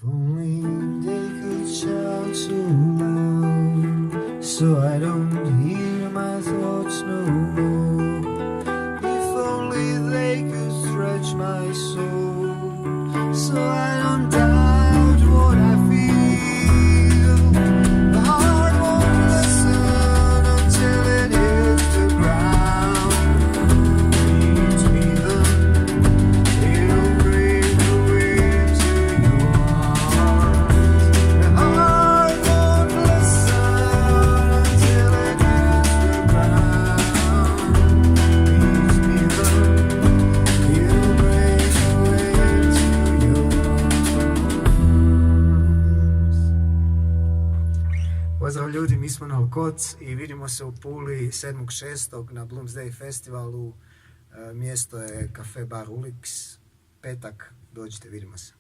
only they could shout so loud, so I don't hear my thoughts no more. If only they could stretch my soul, so I don't doubt what I feel. The heart won't listen until it hits the ground. Leads me then, it'll break away to your arms. The heart won't listen until it hits the ground. Leads me then, it'll break away to your arms. Pozdrav ljudi, mi smo na Okoc i vidimo se u Puli 7.6. na Bloomsday festivalu. Mjesto je Cafe Bar Ulix. Petak, dođite, vidimo se.